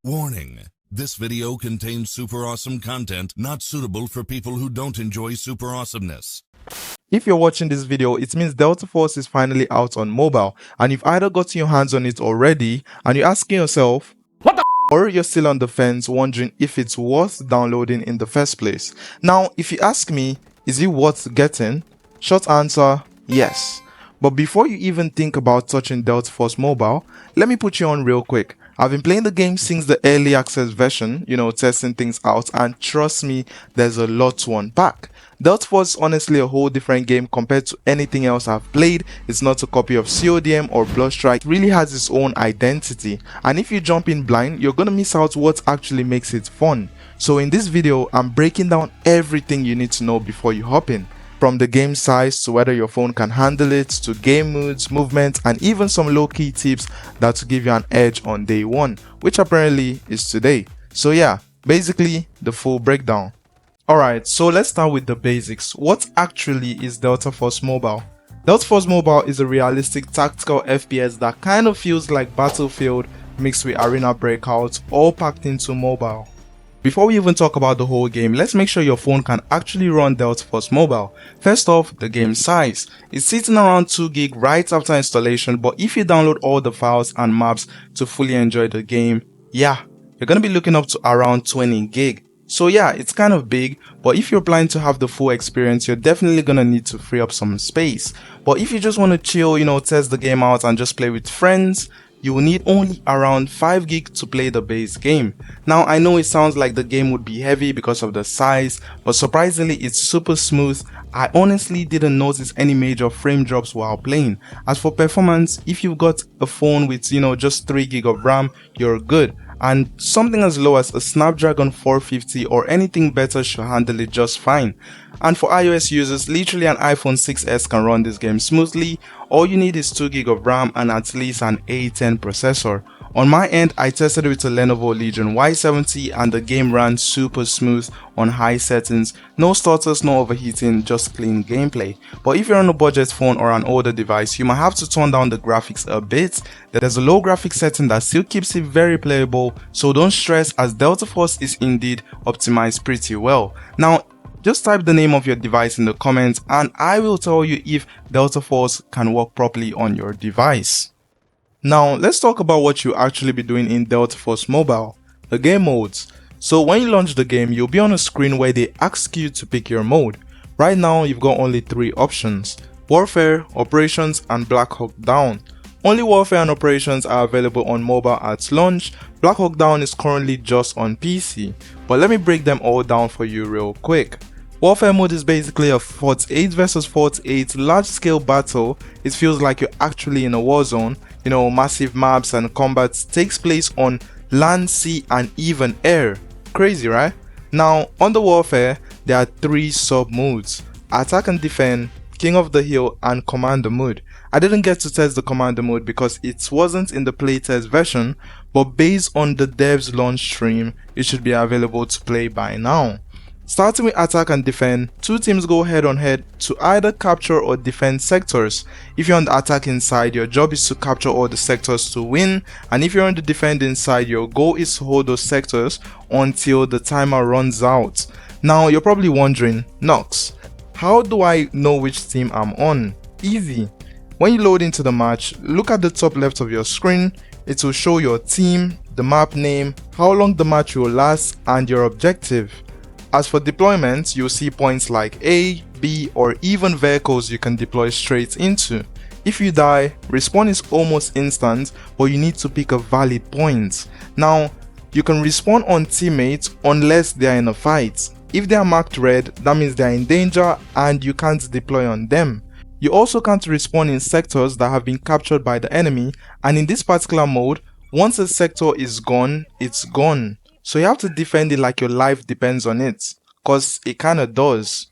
Warning: this video contains super awesome content not suitable for people who don't enjoy super awesomeness. If you're watching this video, it means Delta Force is finally out on mobile, and you've either gotten your hands on it already and you're asking yourself, what the or you're still on the fence wondering if it's worth downloading in the first place. Now, if you ask me, is it worth getting? Short answer, yes. But before you even think about touching Delta Force Mobile, let me put you on real quick. I've been playing the game since the early access version, testing things out, and trust me, there's a lot to unpack. Delta Force is honestly a whole different game compared to anything else I've played. It's not a copy of CODM or Bloodstrike. It really has its own identity, and if you jump in blind, you're gonna miss out what actually makes it fun. So in this video, I'm breaking down everything you need to know before you hop in. From the game size to whether your phone can handle it, to game moods, movement, and even some low-key tips that will give you an edge on day one, which apparently is today. So yeah, basically the full breakdown. Alright, so let's start with the basics. What actually is Delta Force Mobile? Delta Force Mobile is a realistic tactical FPS that kind of feels like Battlefield mixed with Arena Breakout, all packed into mobile. Before we even talk about the whole game, let's make sure your phone can actually run Delta Force Mobile. First off, the game size. It's sitting around 2GB right after installation, but if you download all the files and maps to fully enjoy the game, yeah, you're gonna be looking up to around 20GB. So yeah, it's kind of big, but if you're planning to have the full experience, you're definitely gonna need to free up some space. But if you just want to chill, test the game out and just play with friends, you will need only around 5GB to play the base game. Now I know it sounds like the game would be heavy because of the size, but surprisingly it's super smooth. I honestly didn't notice any major frame drops while playing. As for performance, if you've got a phone with just 3GB of RAM, you're good. And something as low as a Snapdragon 450 or anything better should handle it just fine. And for iOS users, literally an iPhone 6s can run this game smoothly. All you need is 2GB of RAM and at least an A10 processor. On my end, I tested it with a Lenovo Legion Y70 and the game ran super smooth on high settings. No stutters, no overheating, just clean gameplay. But if you're on a budget phone or an older device, you might have to turn down the graphics a bit. There's a low graphics setting that still keeps it very playable, so don't stress as Delta Force is indeed optimized pretty well. Now, just type the name of your device in the comments and I will tell you if Delta Force can work properly on your device. Now, let's talk about what you'll actually be doing in Delta Force Mobile, the game modes. So when you launch the game, you'll be on a screen where they ask you to pick your mode. Right now, you've got only 3 options: Warfare, Operations, and Black Hawk Down. Only Warfare and Operations are available on mobile at launch. Black Hawk Down is currently just on PC, but let me break them all down for you real quick. Warfare mode is basically a 48 versus 48 large-scale battle. It feels like you're actually in a war zone. Massive maps and combat takes place on land, sea, and even air. Crazy, right? Now, on the Warfare, there are 3 sub-modes: Attack and Defend, King of the Hill, and Commander mode. I didn't get to test the Commander mode because it wasn't in the playtest version, but based on the devs launch stream, it should be available to play by now. Starting with Attack and Defend, 2 teams go head on head to either capture or defend sectors. If you're on the attacking side, your job is to capture all the sectors to win, and if you're on the defending side, your goal is to hold those sectors until the timer runs out. Now you're probably wondering, Knox, how do I know which team I'm on? Easy. When you load into the match, look at the top left of your screen. It will show your team, the map name, how long the match will last, and your objective. As for deployment, you'll see points like A, B, or even vehicles you can deploy straight into. If you die, respawn is almost instant, but you need to pick a valid point. Now, you can respawn on teammates unless they are in a fight. If they are marked red, that means they are in danger and you can't deploy on them. You also can't respawn in sectors that have been captured by the enemy, and in this particular mode, once a sector is gone, it's gone. So you have to defend it like your life depends on it, cause it kinda does.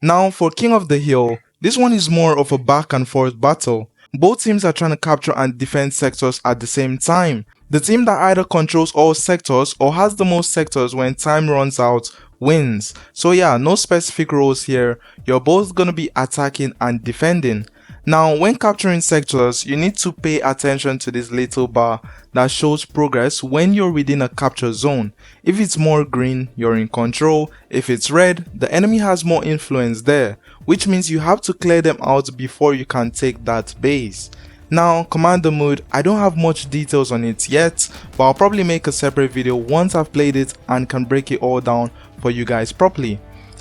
Now for King of the Hill, this one is more of a back and forth battle. Both teams are trying to capture and defend sectors at the same time. The team that either controls all sectors or has the most sectors when time runs out wins. So yeah, no specific roles here, you're both gonna be attacking and defending. Now, when capturing sectors, you need to pay attention to this little bar that shows progress when you're within a capture zone. If it's more green, you're in control. If it's red, the enemy has more influence there, which means you have to clear them out before you can take that base. Now, commander mode, I don't have much details on it yet, but I'll probably make a separate video once I've played it and can break it all down for you guys properly.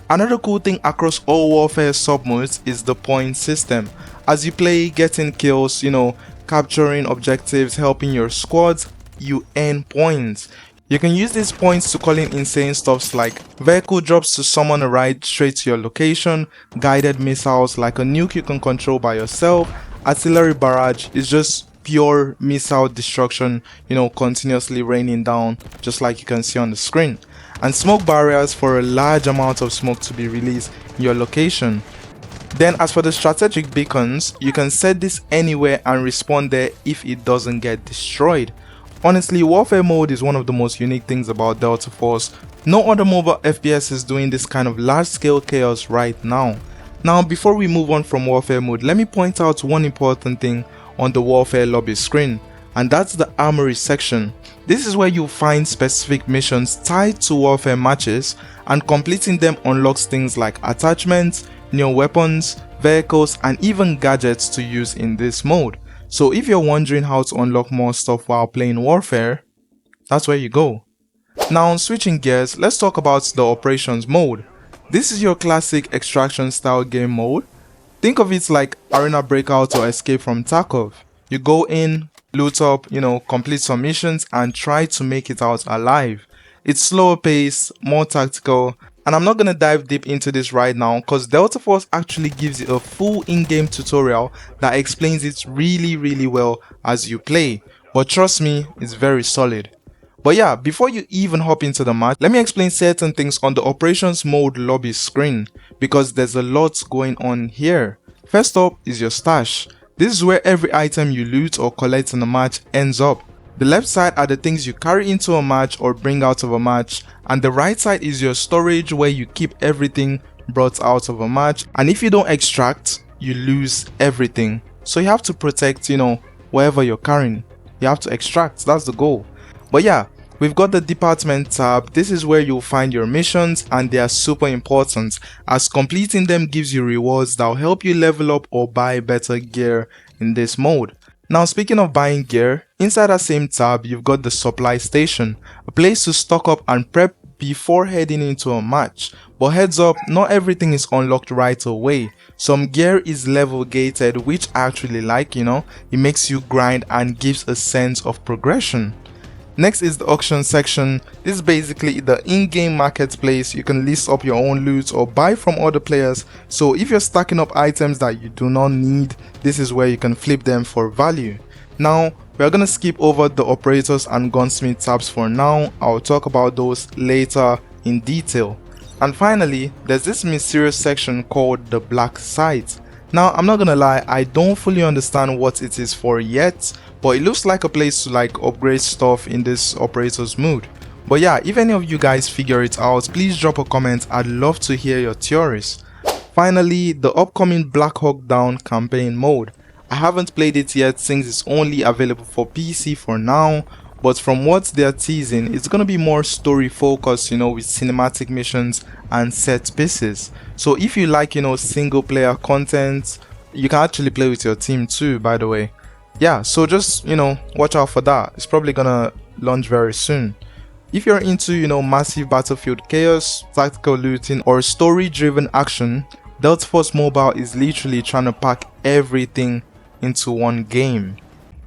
Another cool thing across all warfare submodes is the point system. As you play, getting kills, capturing objectives, helping your squads, you earn points. You can use these points to call in insane stuffs like vehicle drops to summon a ride straight to your location, guided missiles like a nuke you can control by yourself, artillery barrage is just pure missile destruction, continuously raining down just like you can see on the screen, and smoke barriers for a large amount of smoke to be released in your location. Then as for the strategic beacons, you can set this anywhere and respawn there if it doesn't get destroyed. Honestly, warfare mode is one of the most unique things about Delta Force. No other mobile FPS is doing this kind of large scale chaos right now. Now, before we move on from warfare mode, let me point out one important thing on the warfare lobby screen, and that's the armory section. This is where you'll find specific missions tied to warfare matches, and completing them unlocks things like attachments, new weapons, vehicles, and even gadgets to use in this mode. So if you're wondering how to unlock more stuff while playing warfare, that's where you go. Now, switching gears, let's talk about the operations mode. This is your classic extraction style game mode. Think of it like Arena Breakout or Escape from Tarkov. You go in, loot up, complete some missions and try to make it out alive. It's slower paced, more tactical, and I'm not gonna dive deep into this right now because Delta Force actually gives you a full in-game tutorial that explains it really well as you play. But trust me, it's very solid. But yeah, before you even hop into the match, let me explain certain things on the operations mode lobby screen because there's a lot going on here. First up is your stash. This is where every item you loot or collect in a match ends up. The left side are the things you carry into a match or bring out of a match, and the right side is your storage where you keep everything brought out of a match, and if you don't extract, you lose everything. So you have to protect, wherever you're carrying. You have to extract, that's the goal. But yeah, we've got the department tab. This is where you'll find your missions, and they are super important as completing them gives you rewards that'll help you level up or buy better gear in this mode. Now, speaking of buying gear, inside that same tab you've got the supply station, a place to stock up and prep before heading into a match. But heads up, not everything is unlocked right away. Some gear is level gated, which I actually like, it makes you grind and gives a sense of progression. Next is the auction section. This is basically the in-game marketplace. You can list up your own loot or buy from other players. So if you're stacking up items that you do not need, this is where you can flip them for value. Now, we're gonna skip over the operators and gunsmith tabs for now. I'll talk about those later in detail. And finally, there's this mysterious section called the black site. Now, I'm not gonna lie, I don't fully understand what it is for yet, but it looks like a place to upgrade stuff in this operator's mode. But yeah, if any of you guys figure it out, please drop a comment. I'd love to hear your theories. Finally, the upcoming Black Hawk Down campaign mode. I haven't played it yet since it's only available for PC for now, but from what they're teasing, it's gonna be more story focused, with cinematic missions and set pieces. So if you like, single player content, you can actually play with your team too, by the way. Yeah, so just, watch out for that. It's probably gonna launch very soon. If you're into, massive battlefield chaos, tactical looting, or story driven action, Delta Force Mobile is literally trying to pack everything into one game.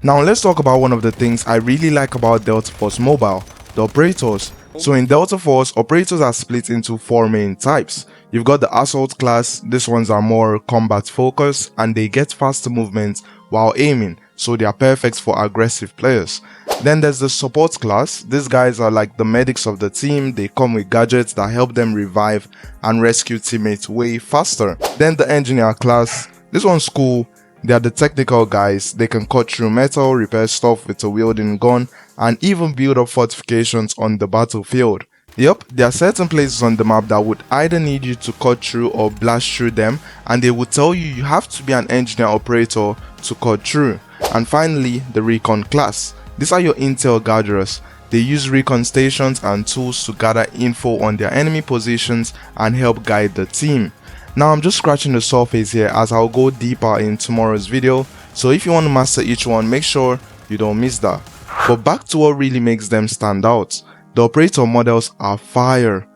Now let's talk about one of the things I really like about Delta Force Mobile, the operators. So in Delta Force, operators are split into 4 main types. You've got the assault class. These ones are more combat focused and they get faster movement while aiming, so they are perfect for aggressive players. Then there's the support class. These guys are like the medics of the team. They come with gadgets that help them revive and rescue teammates way faster. Then the engineer class. This one's cool. They are the technical guys. They can cut through metal, repair stuff with a wielding gun, and even build up fortifications on the battlefield. Yep, there are certain places on the map that would either need you to cut through or blast through them, and they will tell you have to be an engineer operator to cut through. And finally, the recon class. These are your intel gatherers. They use recon stations and tools to gather info on their enemy positions and help guide the team. Now I'm just scratching the surface here as I'll go deeper in tomorrow's video, so if you want to master each one, make sure you don't miss that. But back to what really makes them stand out. The operator models are fire.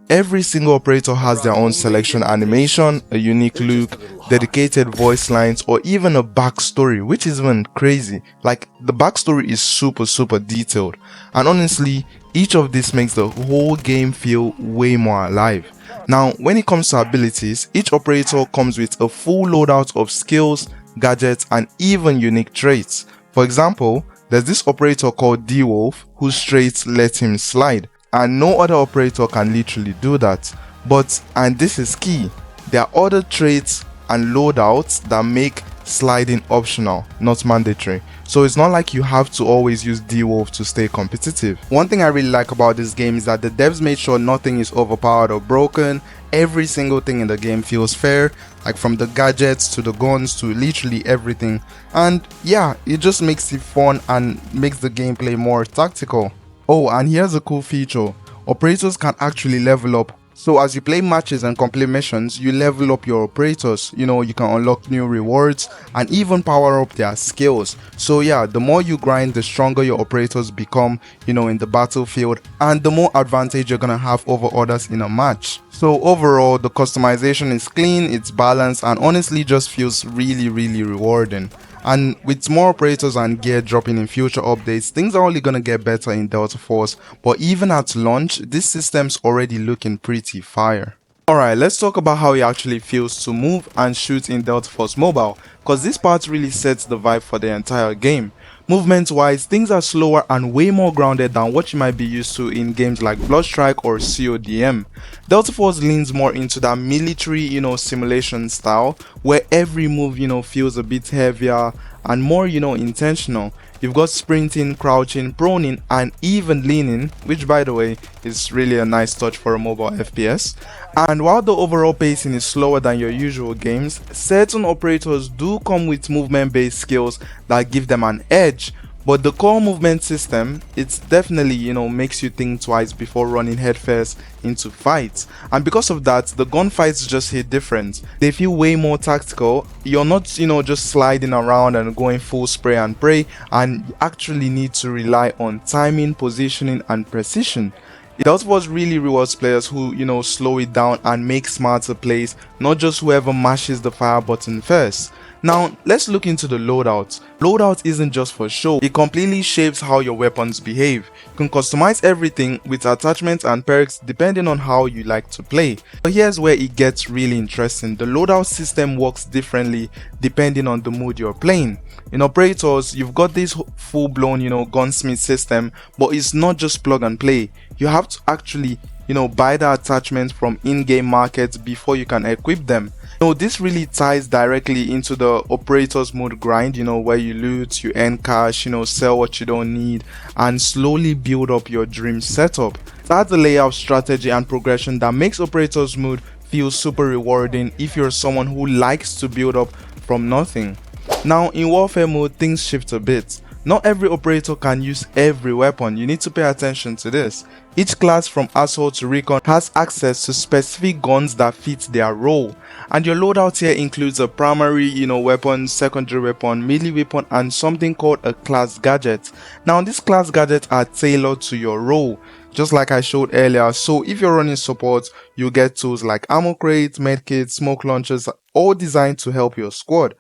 Every single operator has their own selection animation, a unique look, dedicated voice lines, or even a backstory, which is even crazy. Like, the backstory is super detailed, and honestly, each of these makes the whole game feel way more alive. Now, when it comes to abilities, each operator comes with a full loadout of skills, gadgets, and even unique traits. For example, there's this operator called D-Wolf whose traits let him slide, and no other operator can literally do that. But, and this is key, there are other traits and loadouts that make sliding optional, not mandatory. So it's not like you have to always use D-Wolf to stay competitive. One thing I really like about this game is that the devs made sure nothing is overpowered or broken. Every single thing in the game feels fair, like from the gadgets to the guns to literally everything. And yeah, it just makes it fun and makes the gameplay more tactical. Oh, and here's a cool feature. Operators can actually level up. So as you play matches and complete missions, you level up your operators. You know, you can unlock new rewards and even power up their skills. So yeah, the more you grind, the stronger your operators become, you know, in the battlefield, and the more advantage you're gonna have over others in a match. So overall, the customization is clean, it's balanced, and honestly just feels really rewarding. And with more operators and gear dropping in future updates, things are only gonna get better in Delta Force, but even at launch, this system's already looking pretty fire. Alright, let's talk about how it actually feels to move and shoot in Delta Force Mobile, cause this part really sets the vibe for the entire game. Movement wise, things are slower and way more grounded than what you might be used to in games like Bloodstrike or CODM. Delta Force leans more into that military, you know, simulation style, where every move, you know, feels a bit heavier and more, you know, intentional. You've got sprinting, crouching, proning, and even leaning, which by the way is really a nice touch for a mobile FPS. And while the overall pacing is slower than your usual games, certain operators do come with movement based skills that give them an edge. But the core movement system, it's definitely, you know, makes you think twice before running headfirst into fights. And because of that, the gunfights just hit different. They feel way more tactical. You're not, you know, just sliding around and going full spray and pray, and you actually need to rely on timing, positioning, and precision. Delta Force really rewards players who, you know, slow it down and make smarter plays, not just whoever mashes the fire button first. Now, let's look into the loadout. Loadout isn't just for show, it completely shapes how your weapons behave. You can customize everything with attachments and perks depending on how you like to play. But here's where it gets really interesting. The loadout system works differently depending on the mood you're playing. In operators, you've got this full-blown, you know, gunsmith system, but it's not just plug and play. You have to actually, you know, buy the attachments from in-game markets before you can equip them. So this really ties directly into the operator's mode grind, you know, where you loot, you earn cash, you know, sell what you don't need, and slowly build up your dream setup. That's the layout strategy and progression that makes operator's mode feel super rewarding if you're someone who likes to build up from nothing. Now in warfare mode, things shift a bit. Not every operator can use every weapon. You need to pay attention to this. Each class from assault to recon has access to specific guns that fit their role. And your loadout here includes a primary, you know, weapon, secondary weapon, melee weapon, and something called a class gadget. Now these class gadgets are tailored to your role, just like I showed earlier. So if you're running support, you get tools like ammo crates, medkits, smoke launchers, all designed to help your squad.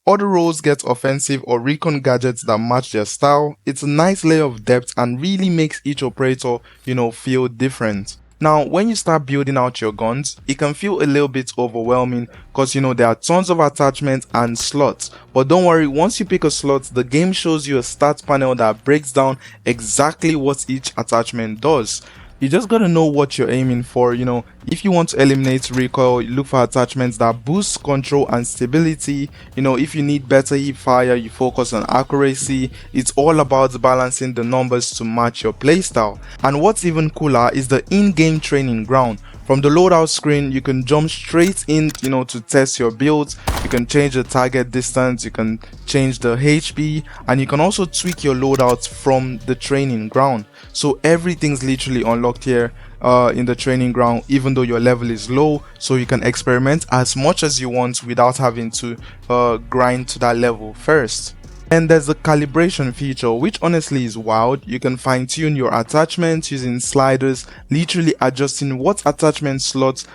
Other roles get offensive or recon gadgets that match their style. It's a nice layer of depth and really makes each operator, you know, feel different. Now, when you start building out your guns, it can feel a little bit overwhelming because, you know, there are tons of attachments and slots. But don't worry, once you pick a slot, the game shows you a stats panel that breaks down exactly what each attachment does. You just gotta know what you're aiming for. If you want to eliminate recoil, you look for attachments that boost control and stability. If you need better hip fire, you focus on accuracy. It's all about balancing the numbers to match your playstyle. And what's even cooler is the in-game training ground. From the loadout screen, you can jump straight in, to test your builds. You can change the target distance, you can change the HP, and you can also tweak your loadouts from the training ground. So everything's literally unlocked here in the training ground, even though your level is low, so you can experiment as much as you want without having to grind to that level first. And there's the calibration feature, which honestly is wild. You can fine tune your attachments using sliders, literally adjusting what attachment slots,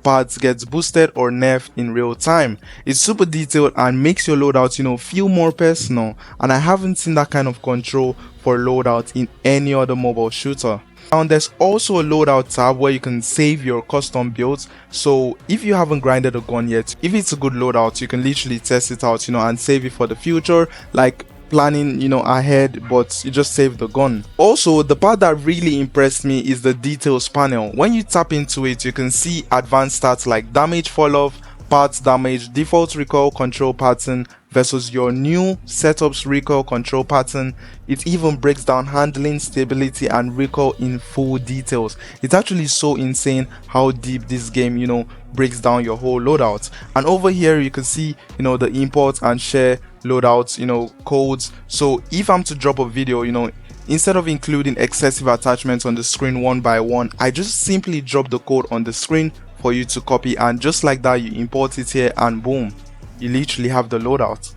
parts gets boosted or nerfed in real time. It's super detailed and makes your loadouts, feel more personal. And I haven't seen that kind of control for loadout in any other mobile shooter. And there's also a loadout tab where you can save your custom builds. So if you haven't grinded a gun yet, if it's a good loadout, you can literally test it out, and save it for the future, like planning, ahead, but you just save the gun. Also, the part that really impressed me is the details panel. When you tap into it, you can see advanced stats like damage fall off, parts damage, default recoil control pattern versus your new setup's recoil control pattern. It even breaks down handling, stability, and recoil in full details. It's actually so insane how deep this game, breaks down your whole loadout. And over here you can see, the import and share loadouts, codes. So if I'm to drop a video, instead of including excessive attachments on the screen one by one, I just simply drop the code on the screen for you to copy, and just like that you import it here and boom, you literally have the loadout.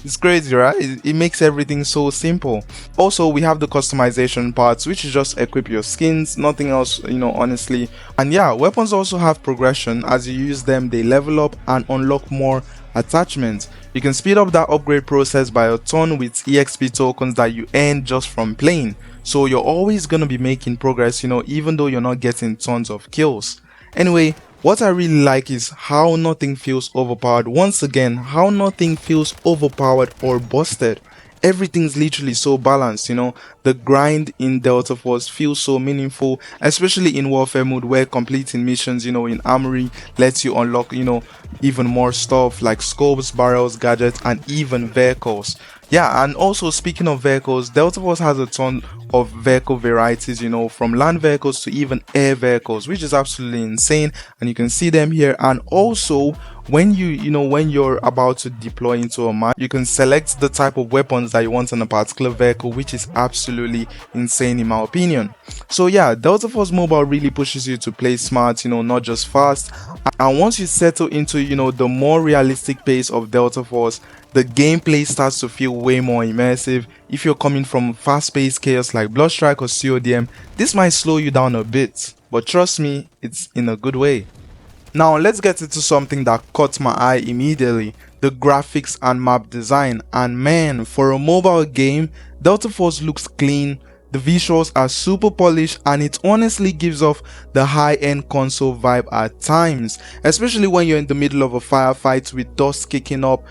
It's crazy, right? It makes everything so simple. Also, we have the customization parts, which is just equip your skins, nothing else, honestly. And yeah, weapons also have progression. As you use them, they level up and unlock more attachments. You can speed up that upgrade process by a ton with EXP tokens that you earn just from playing. So you're always gonna be making progress, even though you're not getting tons of kills. Anyway, what I really like is how nothing feels overpowered. Once again, how nothing feels overpowered or busted. Everything's literally so balanced, The grind in Delta Force feels so meaningful, especially in warfare mode where completing missions, in Armory lets you unlock, even more stuff like scopes, barrels, gadgets, and even vehicles. Yeah, and also speaking of vehicles, Delta Force has a ton of vehicle varieties, from land vehicles to even air vehicles, which is absolutely insane, and you can see them here. And also when when you're about to deploy into a map, you can select the type of weapons that you want on a particular vehicle, which is absolutely insane in my opinion. So yeah, Delta Force Mobile really pushes you to play smart, not just fast. And once you settle into the more realistic pace of Delta Force, the gameplay starts to feel way more immersive. If you're coming from fast-paced chaos like Bloodstrike or CODM, this might slow you down a bit, but trust me, it's in a good way. Now let's get into something that caught my eye immediately, the graphics and map design. And man, for a mobile game, Delta Force looks clean, the visuals are super polished, and it honestly gives off the high-end console vibe at times, especially when you're in the middle of a firefight with dust kicking up,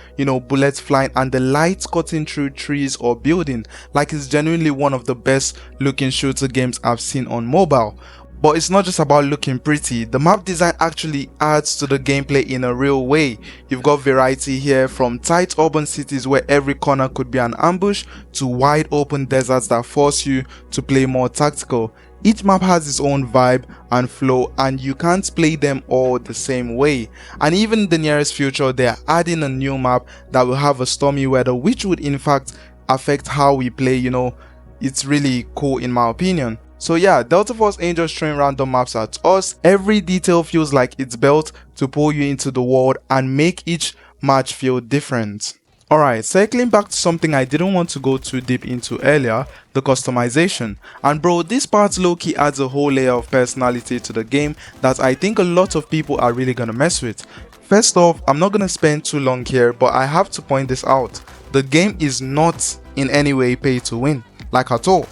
bullets flying and the lights cutting through trees or building. Like, it's genuinely one of the best looking shooter games I've seen on mobile. But it's not just about looking pretty. The map design actually adds to the gameplay in a real way. You've got variety here, from tight urban cities where every corner could be an ambush to wide open deserts that force you to play more tactical. Each map has its own vibe and flow, and you can't play them all the same way. And even in the nearest future, they're adding a new map that will have a stormy weather, which would in fact affect how we play. It's really cool in my opinion. So yeah, Delta Force ain't just throwing random maps at us. Every detail feels like it's built to pull you into the world and make each match feel different. Alright, circling back to something I didn't want to go too deep into earlier, the customization. And bro, this part low-key adds a whole layer of personality to the game that I think a lot of people are really gonna mess with. First off, I'm not gonna spend too long here, but I have to point this out. The game is not in any way pay to win, like at all.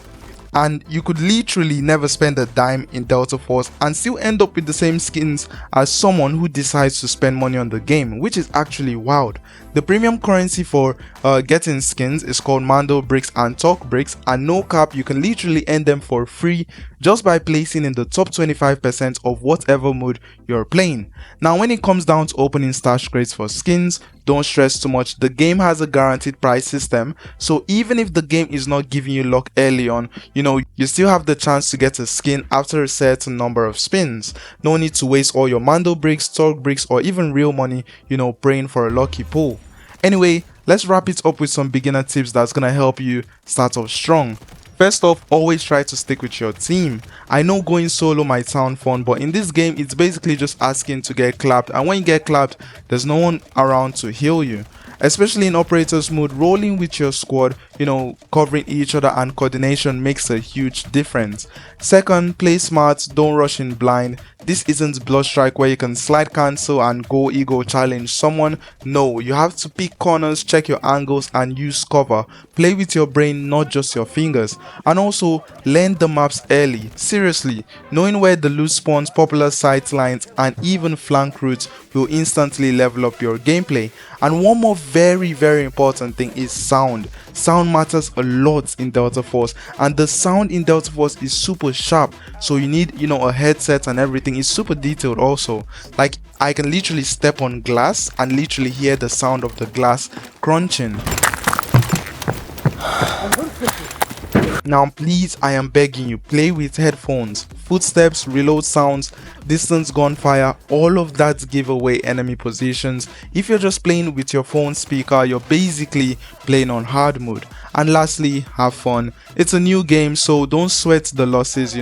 and you could literally never spend a dime in Delta Force and still end up with the same skins as someone who decides to spend money on the game, which is actually wild. The premium currency for getting skins is called Mando bricks and Talk bricks, and no cap, you can literally earn them for free just by placing in the top 25% of whatever mode you're playing. Now when it comes down to opening stash crates for skins, don't stress too much. The game has a guaranteed price system, so even if the game is not giving you luck early on, you still have the chance to get a skin after a certain number of spins. No need to waste all your Mando bricks, Talk bricks, or even real money, praying for a lucky pull. Anyway, let's wrap it up with some beginner tips that's gonna help you start off strong. First off, always try to stick with your team. I know going solo might sound fun, but in this game it's basically just asking to get clapped, and when you get clapped, there's no one around to heal you. Especially in operators mode, rolling with your squad, covering each other and coordination makes a huge difference. Second, play smart, don't rush in blind. This isn't Blood Strike where you can slide cancel and go ego challenge someone. No, you have to pick corners, check your angles and use cover. Play with your brain, not just your fingers. And also, learn the maps early. Seriously, knowing where the loot spawns, popular sight lines and even flank routes will instantly level up your gameplay. And one more very important thing is sound. Sound matters a lot in Delta Force, and the sound in Delta Force is super sharp, so you need a headset and everything. It's super detailed also. Like, I can literally step on glass and literally hear the sound of the glass crunching. Now please, I am begging you, play with headphones. Footsteps, reload sounds, distance gunfire, all of that give away enemy positions. If you're just playing with your phone speaker, you're basically playing on hard mode. And lastly, have fun. It's a new game, so don't sweat the losses,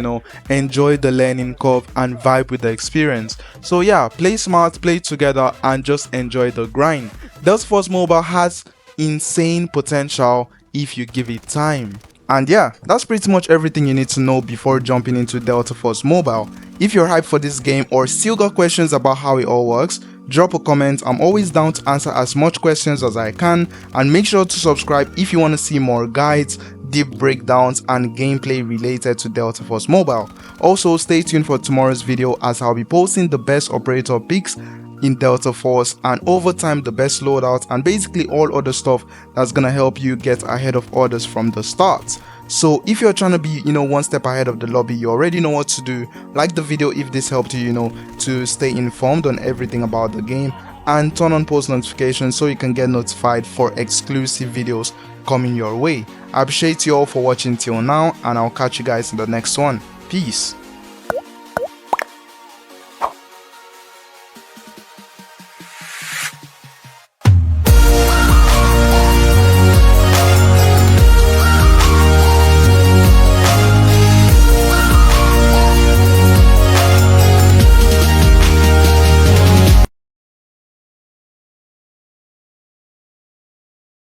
enjoy the learning curve and vibe with the experience. So yeah, play smart, play together and just enjoy the grind. Delta Force Mobile has insane potential if you give it time. And yeah, that's pretty much everything you need to know before jumping into Delta Force Mobile. If you're hyped for this game or still got questions about how it all works, drop a comment. I'm always down to answer as much questions as I can, and make sure to subscribe if you want to see more guides, deep breakdowns and gameplay related to Delta Force Mobile. Also stay tuned for tomorrow's video as I'll be posting the best operator picks in Delta Force, and over time the best loadout and basically all other stuff that's gonna help you get ahead of others from the start. So if you're trying to be one step ahead of the lobby, you already know what to do. Like the video if this helped you to stay informed on everything about the game, and turn on post notifications so you can get notified for exclusive videos coming your way. I appreciate you all for watching till now, and I'll catch you guys in the next one. Peace.